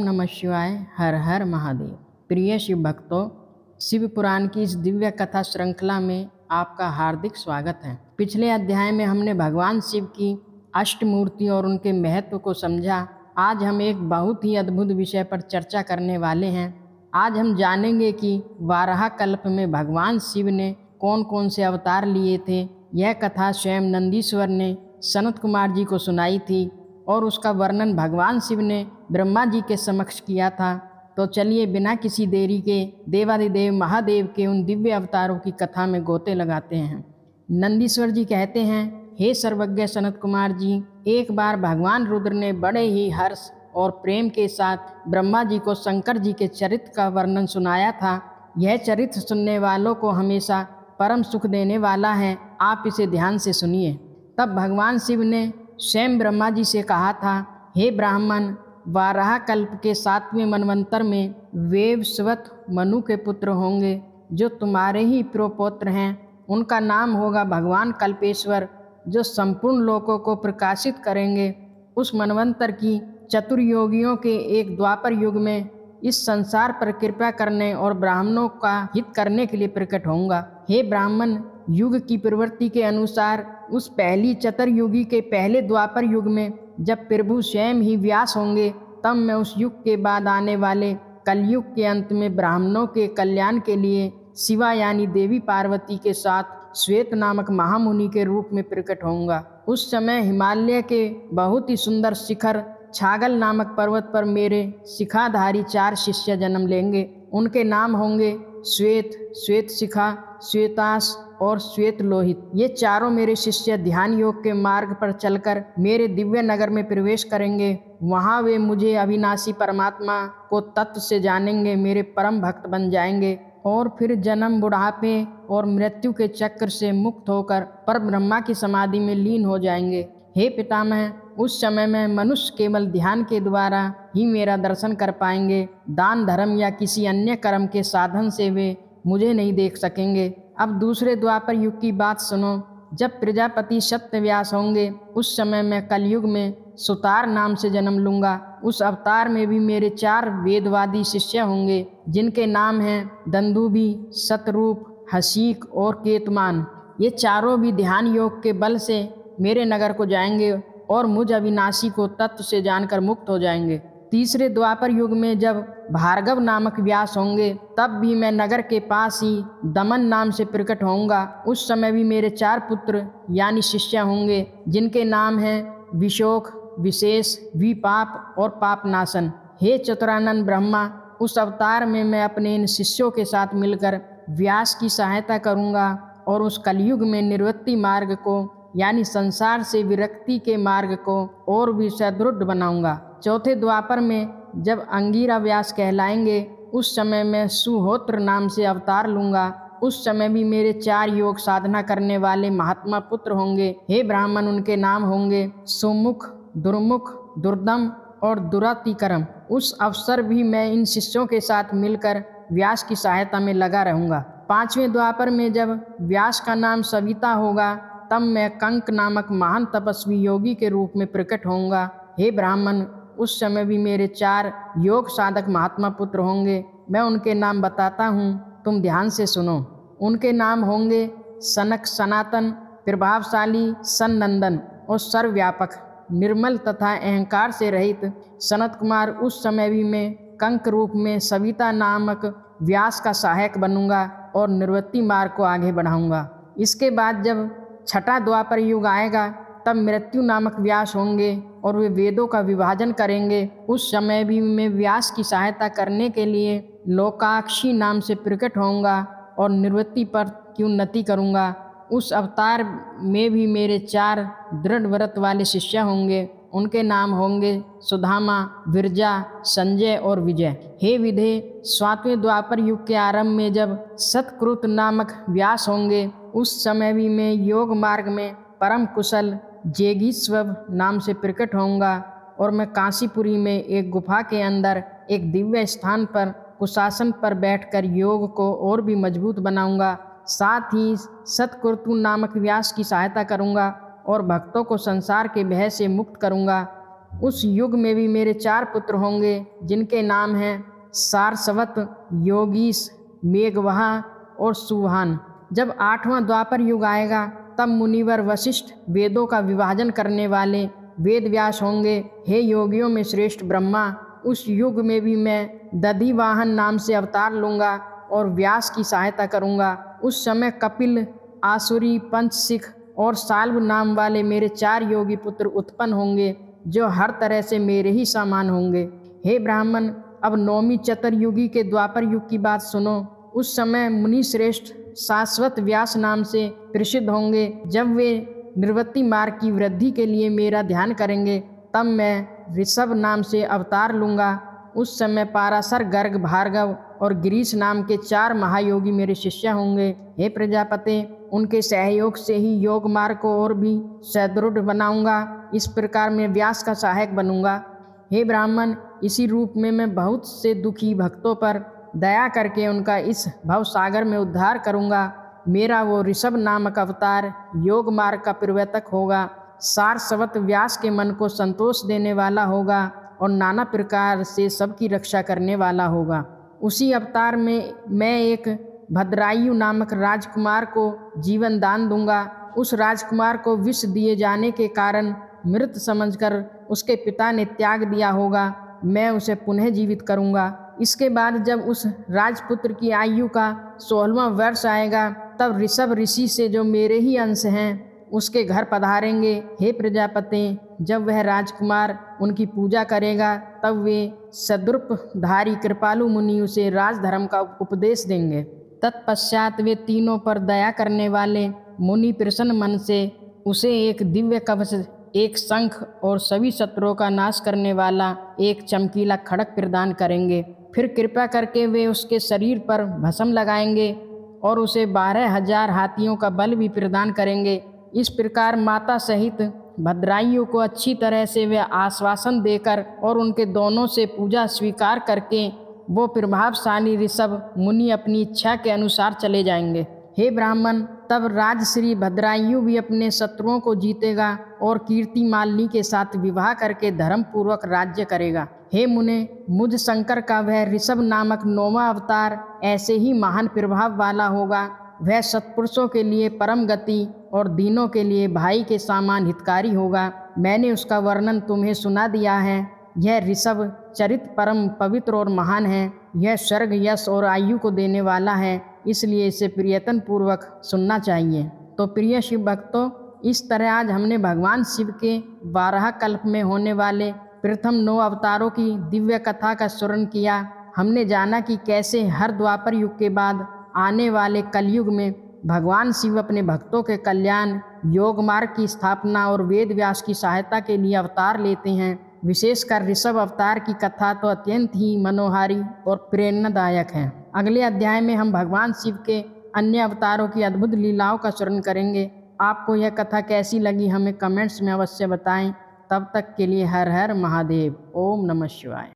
नमः शिवाय। हर हर महादेव। प्रिय शिव भक्तों, शिव पुराण की इस दिव्य कथा श्रृंखला में आपका हार्दिक स्वागत है। पिछले अध्याय में हमने भगवान शिव की अष्टमूर्ति और उनके महत्व को समझा। आज हम एक बहुत ही अद्भुत विषय पर चर्चा करने वाले हैं। आज हम जानेंगे कि वाराह कल्प में भगवान शिव ने कौन कौन से अवतार लिए थे। यह कथा स्वयं नंदीश्वर ने सनत कुमार जी को सुनाई थी और उसका वर्णन भगवान शिव ने ब्रह्मा जी के समक्ष किया था। तो चलिए बिना किसी देरी के देवादिदेव महादेव के उन दिव्य अवतारों की कथा में गोते लगाते हैं। नंदीश्वर जी कहते हैं, हे सर्वज्ञ सनत कुमार जी, एक बार भगवान रुद्र ने बड़े ही हर्ष और प्रेम के साथ ब्रह्मा जी को शंकर जी के चरित्र का वर्णन सुनाया था। यह चरित्र सुनने वालों को हमेशा परम सुख देने वाला है, आप इसे ध्यान से सुनिए। तब भगवान शिव ने स्वयं ब्रह्मा जी से कहा था, हे ब्राह्मण, वाराह कल्प के 7वें मनवंतर में वेवस्वत मनु के पुत्र होंगे जो तुम्हारे ही प्रोपौत्र हैं। उनका नाम होगा भगवान कल्पेश्वर, जो संपूर्ण लोकों को प्रकाशित करेंगे। उस मनवंतर की चतुर्योगियों के एक द्वापर युग में इस संसार पर कृपा करने और ब्राह्मणों का हित करने के लिए प्रकट होऊंगा। हे ब्राह्मण, युग की प्रवृत्ति के अनुसार उस पहली चतुर्युगी के पहले द्वापर युग में जब प्रभु स्वयं ही व्यास होंगे, तब मैं उस युग के बाद आने वाले कलयुग के अंत में ब्राह्मणों के कल्याण के लिए शिवा यानी देवी पार्वती के साथ श्वेत नामक महामुनि के रूप में प्रकट होऊंगा। उस समय हिमालय के बहुत ही सुंदर शिखर छागल नामक पर्वत पर मेरे शिखाधारी 4 शिष्य जन्म लेंगे। उनके नाम होंगे श्वेत, श्वेत शिखा, श्वेतास और श्वेत लोहित। ये चारों मेरे शिष्य ध्यान योग के मार्ग पर चलकर मेरे दिव्य नगर में प्रवेश करेंगे। वहाँ वे मुझे अविनाशी परमात्मा को तत्व से जानेंगे, मेरे परम भक्त बन जाएंगे और फिर जन्म, बुढ़ापे और मृत्यु के चक्र से मुक्त होकर पर ब्रह्मा की समाधि में लीन हो जाएंगे। हे पितामह, उस समय में मनुष्य केवल ध्यान के द्वारा ही मेरा दर्शन कर पाएंगे। दान धर्म या किसी अन्य कर्म के साधन से वे मुझे नहीं देख सकेंगे। अब दूसरे द्वापर युग की बात सुनो। जब प्रजापति सत्यव्यास होंगे, उस समय मैं कलयुग में सुतार नाम से जन्म लूँगा। उस अवतार में भी मेरे 4 वेदवादी शिष्य होंगे, जिनके नाम हैं दंदुभी, सतरूप, हसीक और केतमान। ये चारों भी ध्यान योग के बल से मेरे नगर को जाएंगे और मुझ अविनाशी को तत्व से जानकर मुक्त हो जाएंगे। तीसरे द्वापर युग में जब भार्गव नामक व्यास होंगे, तब भी मैं नगर के पास ही दमन नाम से प्रकट होऊंगा। उस समय भी मेरे 4 पुत्र यानी शिष्य होंगे, जिनके नाम हैं विशोक, विशेष, विपाप और पापनाशन। हे चतुरानन ब्रह्मा, उस अवतार में मैं अपने इन शिष्यों के साथ मिलकर व्यास की सहायता करूंगा और उस कलयुग में निवृत्ति मार्ग को यानी संसार से विरक्ति के मार्ग को और भी सुदृढ़ बनाऊंगा। चौथे द्वापर में जब अंगिरा व्यास कहलाएंगे, उस समय मैं सुहोत्र नाम से अवतार लूँगा। उस समय भी मेरे 4 योग साधना करने वाले महात्मा पुत्र होंगे। हे ब्राह्मण, उनके नाम होंगे सुमुख, दुर्मुख, दुर्दम और दुरातिकरम। उस अवसर भी मैं इन शिष्यों के साथ मिलकर व्यास की सहायता में लगा रहूँगा। 5वें द्वापर में जब व्यास का नाम सविता होगा, तब मैं कंक नामक महान तपस्वी योगी के रूप में प्रकट होऊंगा। हे ब्राह्मण, उस समय भी मेरे 4 योग साधक महात्मा पुत्र होंगे। मैं उनके नाम बताता हूँ, तुम ध्यान से सुनो। उनके नाम होंगे सनक, सनातन, प्रभावशाली, सनंदन और सर्वव्यापक। निर्मल तथा अहंकार से रहित सनत कुमार, उस समय भी मैं कंक रूप में सविता नामक व्यास का सहायक बनूंगा और निवृत्ति मार्ग को आगे बढ़ाऊंगा। इसके बाद जब 6ठा द्वापर युग आएगा, तब मृत्यु नामक व्यास होंगे और वे वेदों का विभाजन करेंगे। उस समय भी मैं व्यास की सहायता करने के लिए लोकाक्षी नाम से प्रकट होऊंगा और निवृत्ति पर की उन्नति करूंगा। उस अवतार में भी मेरे 4 दृढ़ व्रत वाले शिष्य होंगे। उनके नाम होंगे सुधामा, विरजा, संजय और विजय। हे विधे, 7वें द्वापर युग के आरंभ में जब सतकृत नामक व्यास होंगे, उस समय भी मैं योग मार्ग में परम कुशल जेगीस्वव नाम से प्रकट होऊंगा और मैं काशीपुरी में एक गुफा के अंदर एक दिव्य स्थान पर कुशासन पर बैठकर योग को और भी मजबूत बनाऊंगा। साथ ही सतकृतु नामक व्यास की सहायता करूंगा और भक्तों को संसार के भय से मुक्त करूंगा। उस युग में भी मेरे 4 पुत्र होंगे जिनके नाम हैं सारस्वत, योगीश, मेघवाह और सुवहान। जब 8वां द्वापर युग आएगा तब मुनिवर वशिष्ठ वेदों का विभाजन करने वाले वेद व्यास होंगे। हे योगियों में श्रेष्ठ ब्रह्मा, उस युग में भी मैं दधिवाहन नाम से अवतार लूँगा और व्यास की सहायता करूँगा। उस समय कपिल, आसुरी, पंचशिख और साल्व नाम वाले मेरे 4 योगी पुत्र उत्पन्न होंगे जो हर तरह से मेरे ही समान होंगे। हे ब्राह्मण, अब 9वीं चतुर्युगी के द्वापर युग की बात सुनो। उस समय मुनि श्रेष्ठ शाश्वत व्यास नाम से प्रसिद्ध होंगे। जब वे निवृत्ति मार्ग की वृद्धि के लिए मेरा ध्यान करेंगे तब मैं ऋषभ नाम से अवतार लूँगा। उस समय पाराशर, गर्ग, भार्गव और गिरीश नाम के 4 महायोगी मेरे शिष्य होंगे। हे प्रजापते, उनके सहयोग से ही योग मार्ग को और भी सुदृढ़ बनाऊंगा। इस प्रकार मैं व्यास का सहायक बनूंगा। हे ब्राह्मण, इसी रूप में मैं बहुत से दुखी भक्तों पर दया करके उनका इस भव सागर में उद्धार करूंगा। मेरा वो ऋषभ नामक अवतार योग मार्ग का प्रवर्तक होगा, सारस्वत व्यास के मन को संतोष देने वाला होगा और नाना प्रकार से सबकी रक्षा करने वाला होगा। उसी अवतार में मैं एक भद्रायु नामक राजकुमार को जीवन दान दूंगा। उस राजकुमार को विष दिए जाने के कारण मृत समझकर उसके पिता ने त्याग दिया होगा। मैं उसे पुनः जीवित करूंगा। इसके बाद जब उस राजपुत्र की आयु का 16वां वर्ष आएगा तब ऋषभ ऋषि से जो मेरे ही अंश हैं उसके घर पधारेंगे। हे प्रजापति, जब वह राजकुमार उनकी पूजा करेगा तब वे सद्रूपधारी कृपालु मुनि उसे राजधर्म का उपदेश देंगे। तत्पश्चात वे तीनों पर दया करने वाले मुनि प्रसन्न मन से उसे एक दिव्य कवच, एक शंख और सभी शत्रुओं का नाश करने वाला एक चमकीला खड्ग प्रदान करेंगे। फिर कृपा करके वे उसके शरीर पर भस्म लगाएंगे और उसे 12,000 हाथियों का बल भी प्रदान करेंगे। इस प्रकार माता सहित भद्रायुओं को अच्छी तरह से वे आश्वासन देकर और उनके दोनों से पूजा स्वीकार करके वो प्रभावशाली ऋषभ मुनि अपनी इच्छा के अनुसार चले जाएंगे। हे ब्राह्मण, तब राजश्री भद्रायु भी अपने शत्रुओं को जीतेगा और कीर्ति मालिनी के साथ विवाह करके धर्म पूर्वक राज्य करेगा। हे मुने, मुझ शंकर का वह ऋषभ नामक 9वां अवतार ऐसे ही महान प्रभाव वाला होगा। वह सत्पुरुषों के लिए परम गति और दीनों के लिए भाई के समान हितकारी होगा। मैंने उसका वर्णन तुम्हें सुना दिया है। यह ऋषभ चरित परम पवित्र और महान है। यह स्वर्ग, यश और आयु को देने वाला है, इसलिए इसे प्रियतन पूर्वक सुनना चाहिए। तो प्रिय शिव भक्तों, इस तरह आज हमने भगवान शिव के 12 कल्प में होने वाले प्रथम 9 अवतारों की दिव्य कथा का स्मरण किया। हमने जाना कि कैसे हर द्वापर युग के बाद आने वाले कलयुग में भगवान शिव अपने भक्तों के कल्याण, योग मार्ग की स्थापना और वेद व्यास की सहायता के लिए अवतार लेते हैं। विशेषकर ऋषभ अवतार की कथा तो अत्यंत ही मनोहारी और प्रेरणादायक है। अगले अध्याय में हम भगवान शिव के अन्य अवतारों की अद्भुत लीलाओं का स्मरण करेंगे। आपको यह कथा कैसी लगी हमें कमेंट्स में अवश्य बताएं। तब तक के लिए हर हर महादेव। ओम नमः शिवाय।